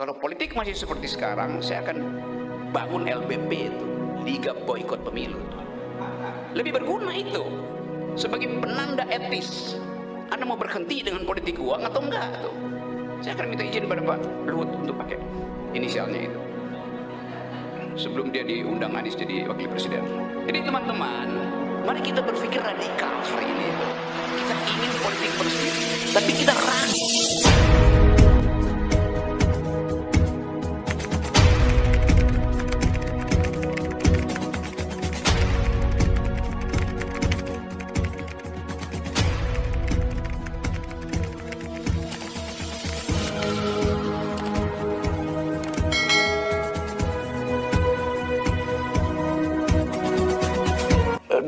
Kalau politik masih seperti sekarang, saya akan bangun LBP itu, Liga Boikot Pemilu. Lebih berguna itu sebagai penanda etis. Anda mau berhenti dengan politik uang atau enggak tuh? Saya akan minta izin pada Pak Luhut untuk pakai inisialnya itu sebelum dia diundang Anies jadi wakil presiden. Jadi teman-teman, mari kita berpikir radikal hari ini. Kita ingin politik bersih, tapi kita ragu.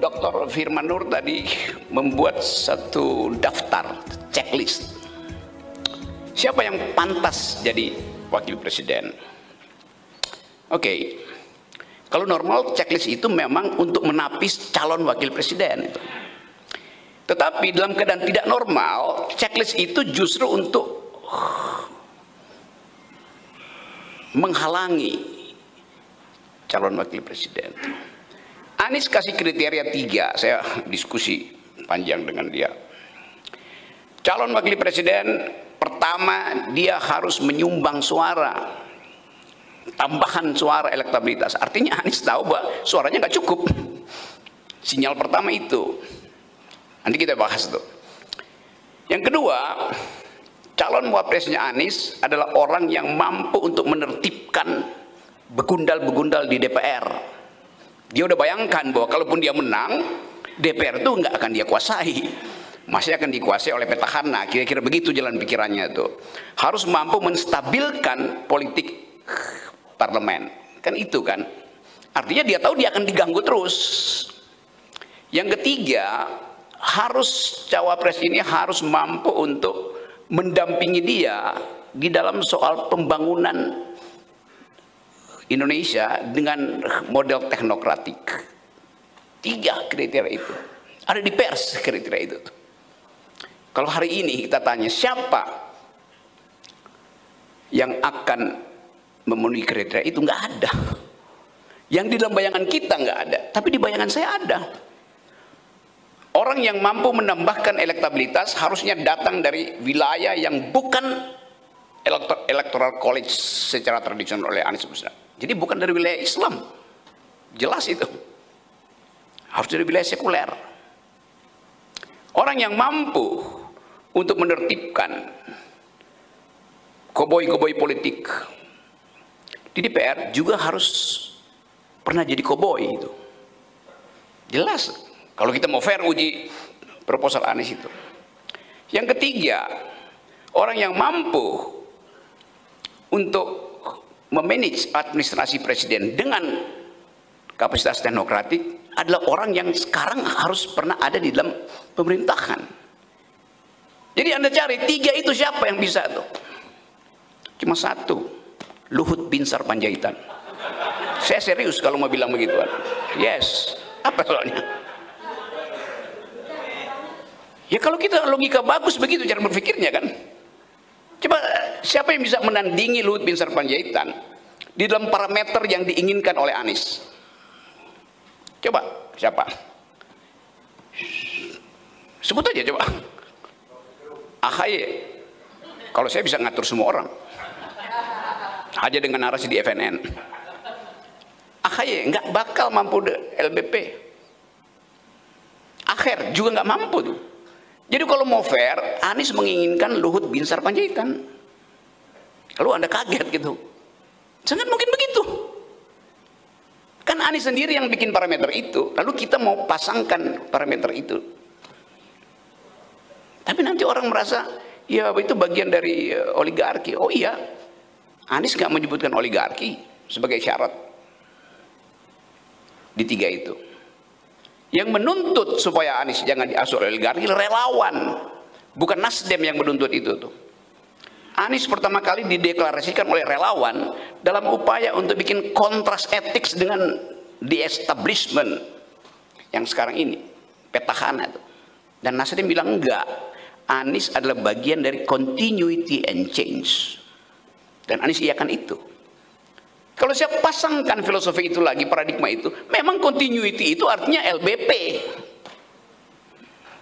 Dr. Firman Nur tadi membuat satu daftar checklist siapa yang pantas jadi wakil presiden. Oke, kalau normal checklist itu memang untuk menapis calon wakil presiden itu. Tetapi dalam keadaan tidak normal, checklist itu justru untuk menghalangi calon wakil presiden. Anies kasih kriteria 3, saya diskusi panjang dengan dia. Calon wakil presiden pertama, dia harus menyumbang suara, tambahan suara elektabilitas. Artinya Anies tahu bahwa suaranya nggak cukup. Sinyal pertama itu. Nanti kita bahas tuh. Yang kedua, calon wapresnya Anies adalah orang yang mampu untuk menertibkan begundal-begundal di DPR. Dia udah bayangkan bahwa kalaupun dia menang, DPR itu nggak akan dia kuasai, masih akan dikuasai oleh petahana. Kira-kira begitu jalan pikirannya tuh. Harus mampu menstabilkan politik parlemen, kan itu kan. Artinya dia tahu dia akan diganggu terus. Yang ketiga, harus cawapres ini harus mampu untuk mendampingi dia di dalam soal pembangunan Indonesia dengan model teknokratik. 3 kriteria itu ada di pers, kriteria itu. Kalau hari ini kita tanya siapa yang akan memenuhi kriteria itu, nggak ada. Yang di dalam bayangan kita nggak ada, tapi di bayangan saya ada. Orang yang mampu menambahkan elektabilitas harusnya datang dari wilayah yang bukan electoral college secara tradisional oleh Anies Baswedan. Jadi bukan dari wilayah Islam, jelas itu. Harus dari wilayah sekuler. Orang yang mampu untuk menertibkan koboi-koboi politik di DPR juga harus pernah jadi koboi itu. Jelas. Kalau kita mau fair uji proposal Anies itu. Yang ketiga, orang yang mampu untuk memanage administrasi presiden dengan kapasitas teknokratik adalah orang yang sekarang harus pernah ada di dalam pemerintahan. Jadi Anda cari 3 itu siapa yang bisa tuh? Cuma 1, Luhut Binsar Panjaitan. Saya serius kalau mau bilang begituan. Yes, apa soalnya? Ya kalau kita logika bagus begitu cara berpikirnya kan. Coba siapa yang bisa menandingi Luhut Binsar Panjaitan di dalam parameter yang diinginkan oleh Anies? Coba siapa? Sebut aja coba. AHY. Kalau saya bisa ngatur semua orang. Aja dengan narasi di FNN. AHY nggak bakal mampu LBP. Akhir juga nggak mampu tuh. Jadi kalau mau fair, Anies menginginkan Luhut Binsar Panjaitan. Lalu Anda kaget gitu. Sangat mungkin begitu. Kan Anies sendiri yang bikin parameter itu, lalu kita mau pasangkan parameter itu. Tapi nanti orang merasa, ya itu bagian dari oligarki. Oh iya, Anies nggak menyebutkan oligarki sebagai syarat di 3 itu. Yang menuntut supaya Anies jangan diasuh oleh oligarki relawan, bukan Nasdem yang menuntut itu tuh. Anies pertama kali dideklarasikan oleh relawan dalam upaya untuk bikin kontras etik dengan the establishment yang sekarang ini, petahana tuh. Dan Nasdem bilang enggak, Anies adalah bagian dari continuity and change. Dan Anies iakan itu. Kalau saya pasangkan filosofi itu lagi, paradigma itu, memang continuity itu artinya LBP.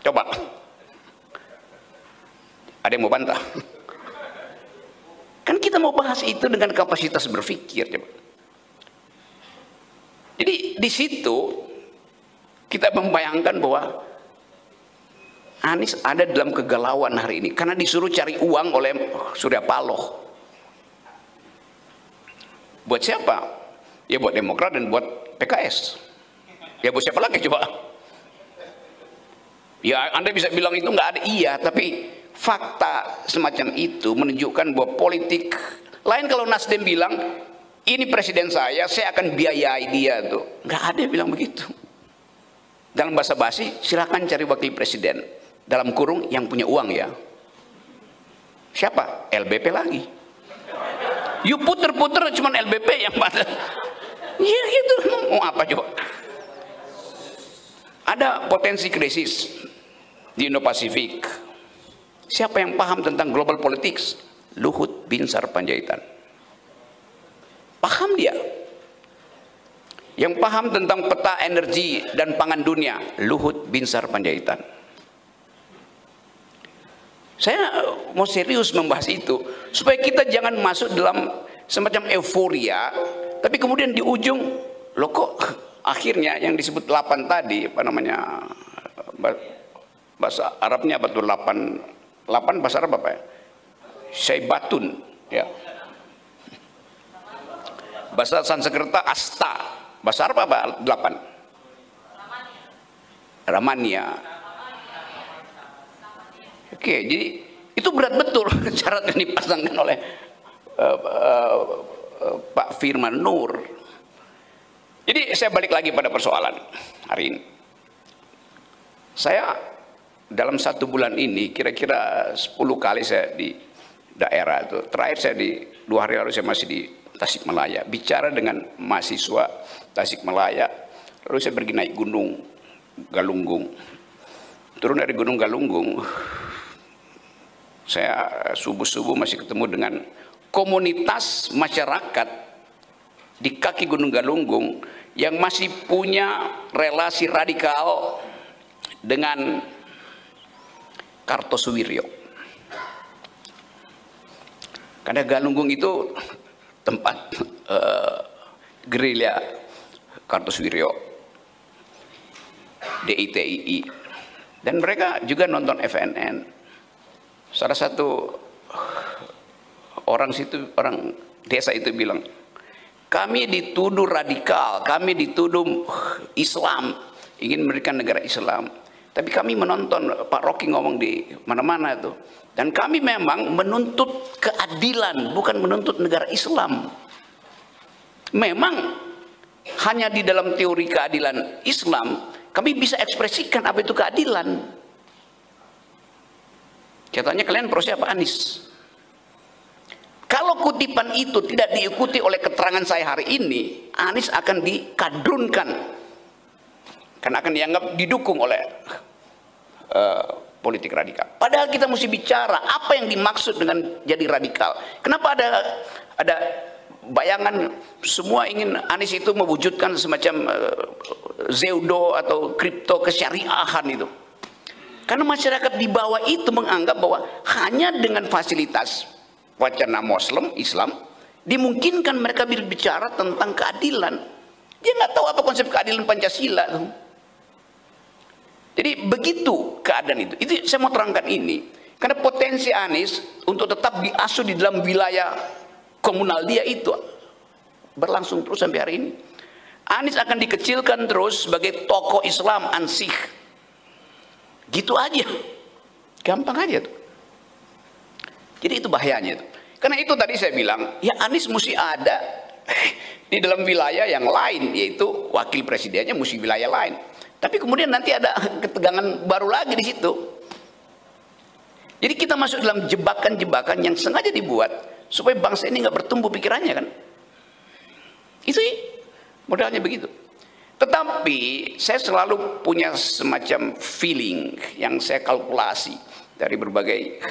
Coba. Ada yang mau bantah? Kan kita mau bahas itu dengan kapasitas berpikir. Coba. Jadi di situ kita membayangkan bahwa Anies ada dalam kegalauan hari ini karena disuruh cari uang oleh Surya Paloh. Buat siapa? Ya buat Demokrat dan buat PKS. Ya buat siapa lagi coba? Ya Anda bisa bilang itu nggak ada, iya, tapi fakta semacam itu menunjukkan bahwa politik lain. Kalau Nasdem bilang ini presiden saya akan biayai dia tuh, nggak ada yang bilang begitu. Dalam bahasa basi, silakan cari wakil presiden dalam kurung yang punya uang ya. Siapa? LBP lagi. You puter-puter cuman LBP yang pada. Ya gitu, mau apa coba? Ada potensi krisis di Indo-Pasifik. Siapa yang paham tentang global politics? Luhut Binsar Panjaitan. Paham dia. Yang paham tentang peta energi dan pangan dunia, Luhut Binsar Panjaitan. Saya mau serius membahas itu supaya kita jangan masuk dalam semacam euforia, tapi kemudian di ujung loh kok akhirnya yang disebut 8 tadi, apa namanya, bahasa Arabnya apa tuh 8 bahasa Arab apa ya? Syaibatun ya. Bahasa Sanskerta asta. Bahasa Arab apa 8? Ramania. Oke, jadi itu berat betul syarat yang dipasangkan oleh Pak Firman Nur. Jadi saya balik lagi pada persoalan hari ini. Saya dalam 1 bulan ini kira-kira 10 kali saya di daerah itu. Terakhir saya di 2 hari lalu saya masih di Tasikmalaya, bicara dengan mahasiswa Tasikmalaya. Lalu saya pergi naik gunung Galunggung. Turun dari gunung Galunggung, saya subuh-subuh masih ketemu dengan komunitas masyarakat di kaki Gunung Galunggung yang masih punya relasi radikal dengan Kartosuwiryo. Karena Galunggung itu tempat gerilya Kartosuwiryo, DITII, dan mereka juga nonton FNN. Salah satu orang desa itu bilang, kami dituduh radikal, kami dituduh Islam, ingin memberikan negara Islam, tapi kami menonton Pak Rocky ngomong di mana-mana itu, dan kami memang menuntut keadilan, bukan menuntut negara Islam. Memang hanya di dalam teori keadilan Islam kami bisa ekspresikan apa itu keadilan. Katanya kalian pro siapa? Anies. Kalau kutipan itu tidak diikuti oleh keterangan saya hari ini, Anies akan dikadrunkan karena akan dianggap didukung oleh politik radikal. Padahal kita mesti bicara apa yang dimaksud dengan jadi radikal. Kenapa ada bayangan semua ingin Anies itu mewujudkan semacam pseudo atau kripto kesyariahan itu? Karena masyarakat di bawah itu menganggap bahwa hanya dengan fasilitas wacana Muslim, Islam, dimungkinkan mereka berbicara tentang keadilan. Dia nggak tahu apa konsep keadilan Pancasila. Jadi begitu keadaan itu. Itu saya mau terangkan ini. Karena potensi Anies untuk tetap diasuh di dalam wilayah komunal dia itu berlangsung terus sampai hari ini. Anies akan dikecilkan terus sebagai tokoh Islam ansih. Gitu aja, gampang aja tuh. Jadi itu bahayanya tuh. Karena itu tadi saya bilang, ya Anies mesti ada di dalam wilayah yang lain, yaitu wakil presidennya mesti wilayah lain. Tapi kemudian nanti ada ketegangan baru lagi di situ. Jadi kita masuk dalam jebakan-jebakan yang sengaja dibuat supaya bangsa ini nggak bertumbuh pikirannya kan. Itu modalnya begitu. Tetapi saya selalu punya semacam feeling yang saya kalkulasi dari berbagai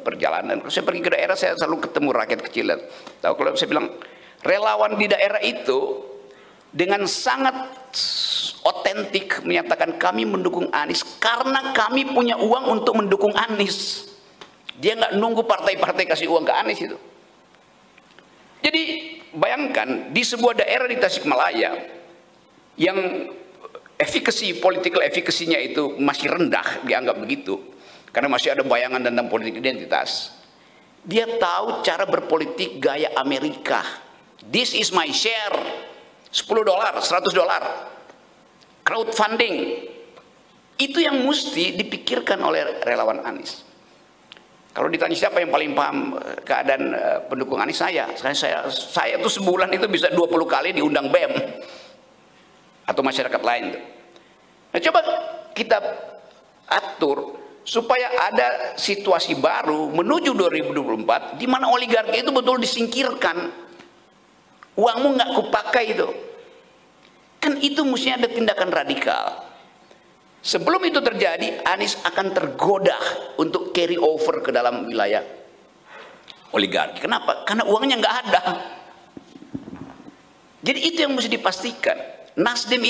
perjalanan. Kalau saya pergi ke daerah, saya selalu ketemu rakyat kecil. Tahu, kalau saya bilang relawan di daerah itu dengan sangat otentik menyatakan kami mendukung Anies karena kami punya uang untuk mendukung Anies. Dia nggak nunggu partai-partai kasih uang ke Anies itu. Jadi bayangkan di sebuah daerah di Tasikmalaya yang political efficacy-nya itu masih rendah, dianggap begitu, karena masih ada bayangan tentang politik identitas. Dia tahu cara berpolitik gaya Amerika. This is my share, $10, $100, crowdfunding. Itu yang mesti dipikirkan oleh relawan Anies. Kalau ditanya siapa yang paling paham keadaan pendukung Anies, saya tuh sebulan itu bisa 20 kali diundang BEM atau masyarakat lain. Nah, coba kita atur supaya ada situasi baru menuju 2024 di mana oligarki itu betul disingkirkan. Uangmu nggak kupakai itu. Kan itu mestinya ada tindakan radikal. Sebelum itu terjadi, Anies akan tergoda untuk carry over ke dalam wilayah oligarki. Kenapa? Karena uangnya nggak ada. Jadi itu yang mesti dipastikan. Nasdem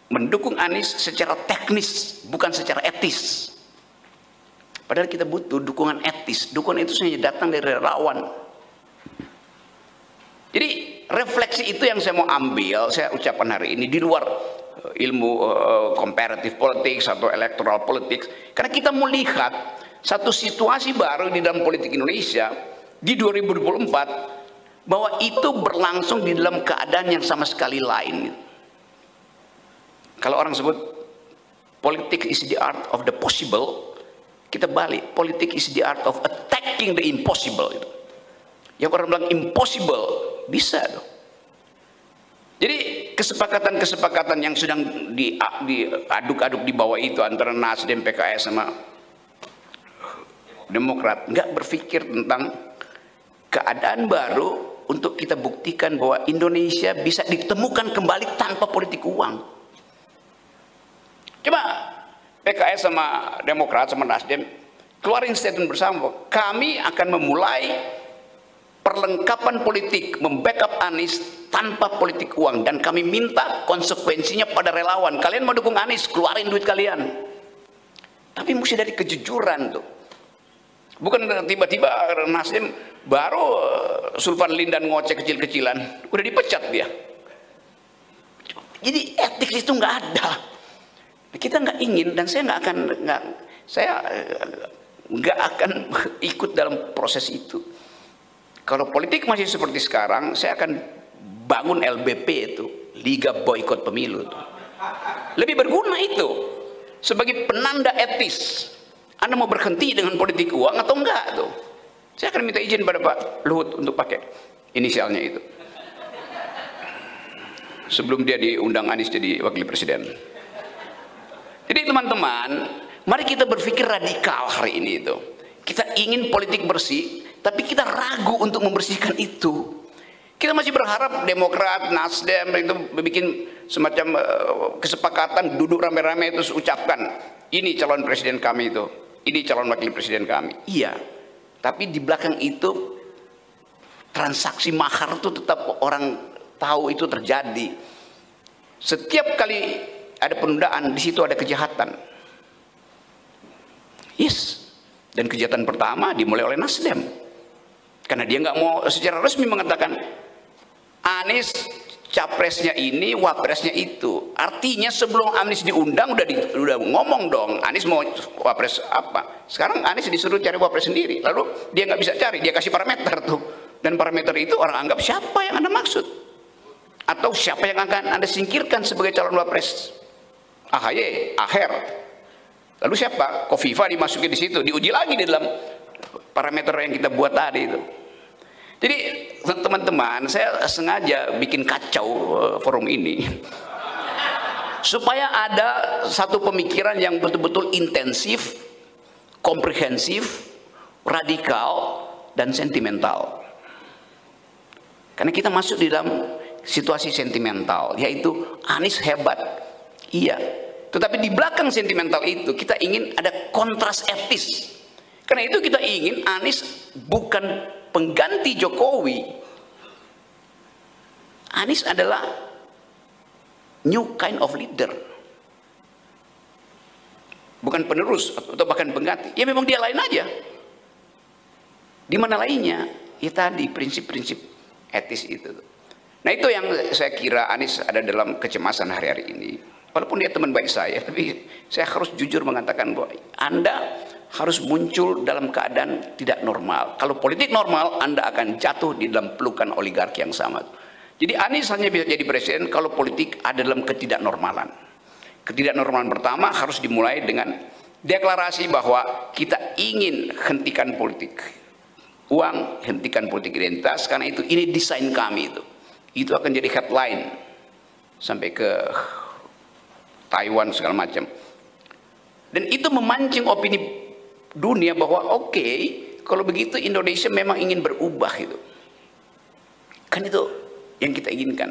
mendukung Anies secara teknis, bukan secara etis. Padahal kita butuh dukungan etis. Dukungan itu hanya datang dari relawan. Jadi refleksi itu yang saya mau ambil, saya ucapkan hari ini di luar ilmu comparative politics atau electoral politics. Karena kita melihat satu situasi baru di dalam politik Indonesia di 2024 bahwa itu berlangsung di dalam keadaan yang sama sekali lain. Kalau orang sebut politik is the art of the possible, kita balik, politik is the art of attacking the impossible. Yang orang bilang impossible, bisa dong. Jadi kesepakatan-kesepakatan yang sedang diaduk-aduk di bawah itu antara Nasdem, PKS sama Demokrat nggak berpikir tentang keadaan baru untuk kita buktikan bahwa Indonesia bisa ditemukan kembali tanpa politik uang. Coba PKS sama Demokrat sama Nasdem keluarin statement bersama, kami akan memulai perlengkapan politik membackup Anies tanpa politik uang, dan kami minta konsekuensinya pada relawan. Kalian mau dukung Anies, keluarin duit kalian. Tapi mesti dari kejujuran tuh. Bukan tiba-tiba Nasdem baru Sulvan Lindan ngoceh kecil-kecilan, udah dipecat dia. Jadi etik itu nggak ada. Kita nggak ingin, dan saya nggak akan ikut dalam proses itu. Kalau politik masih seperti sekarang, saya akan bangun LBP itu, Liga Boykot Pemilu itu. Lebih berguna itu sebagai penanda etis. Anda mau berhenti dengan politik uang atau enggak tuh? Saya akan minta izin pada Pak Luhut untuk pakai inisialnya itu. Sebelum dia diundang Anies jadi wakil presiden. Jadi teman-teman, mari kita berpikir radikal hari ini itu. Kita ingin politik bersih, tapi kita ragu untuk membersihkan itu. Kita masih berharap Demokrat, Nasdem itu bikin semacam kesepakatan, duduk rame-rame terus ucapkan, ini calon presiden kami itu, ini calon wakil presiden kami. Iya, tapi di belakang itu transaksi mahar itu tetap orang tahu itu terjadi. Setiap kali ada penundaan, di situ ada kejahatan. Yes, dan kejahatan pertama dimulai oleh Nasdem. Karena dia nggak mau secara resmi mengatakan Anies capresnya ini, wapresnya itu. Artinya sebelum Anies diundang udah ngomong dong, Anies mau wapres apa. Sekarang Anies disuruh cari wapres sendiri. Lalu dia nggak bisa cari, dia kasih parameter tuh. Dan parameter itu orang anggap siapa yang Anda maksud. Atau siapa yang akan Anda singkirkan sebagai calon wapres. AHY, Aher. Lalu siapa? Kofifa dimasukin di situ, diuji lagi di dalam parameter yang kita buat tadi itu. Jadi teman-teman, saya sengaja bikin kacau forum ini supaya ada satu pemikiran yang betul-betul intensif, komprehensif, radikal, dan sentimental. Karena kita masuk di dalam situasi sentimental, yaitu Anies hebat, iya, Tetapi di belakang sentimental itu kita ingin ada kontras etis. Karena itu kita ingin Anies bukan pengganti Jokowi. Anies adalah new kind of leader. Bukan penerus atau bahkan pengganti. Ya memang dia lain aja. Di mana lainnya? Ya tadi prinsip-prinsip etis itu. Nah itu yang saya kira Anies ada dalam kecemasan hari-hari ini. Walaupun dia teman baik saya, tapi saya harus jujur mengatakan bahwa Anda harus muncul dalam keadaan tidak normal. Kalau politik normal, Anda akan jatuh di dalam pelukan oligarki yang sama. Jadi Anies hanya bisa jadi presiden kalau politik ada dalam ketidaknormalan. Ketidaknormalan pertama harus dimulai dengan deklarasi bahwa kita ingin hentikan politik uang, hentikan politik identitas, karena itu ini desain kami itu. Itu akan jadi headline sampai ke Taiwan segala macam. Dan itu memancing opini dunia bahwa oke, kalau begitu Indonesia memang ingin berubah itu. Kan itu yang kita inginkan.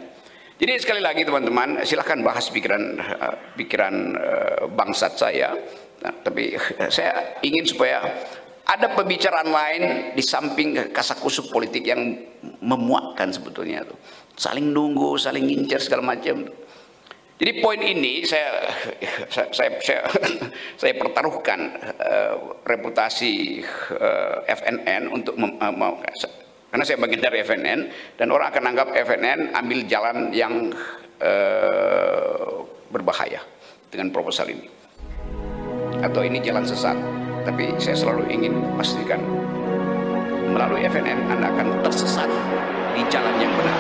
Jadi sekali lagi teman-teman, silahkan bahas pikiran bangsat saya. Nah, tapi saya ingin supaya ada pembicaraan lain di samping kasakusuk politik yang memuakkan sebetulnya itu. Saling nunggu, saling ngincer segala macam. Jadi poin ini saya pertaruhkan reputasi FNN untuk karena saya bagian dari FNN dan orang akan anggap FNN ambil jalan yang berbahaya dengan proposal ini atau ini jalan sesat. Tapi saya selalu ingin pastikan melalui FNN Anda akan tersesat di jalan yang benar.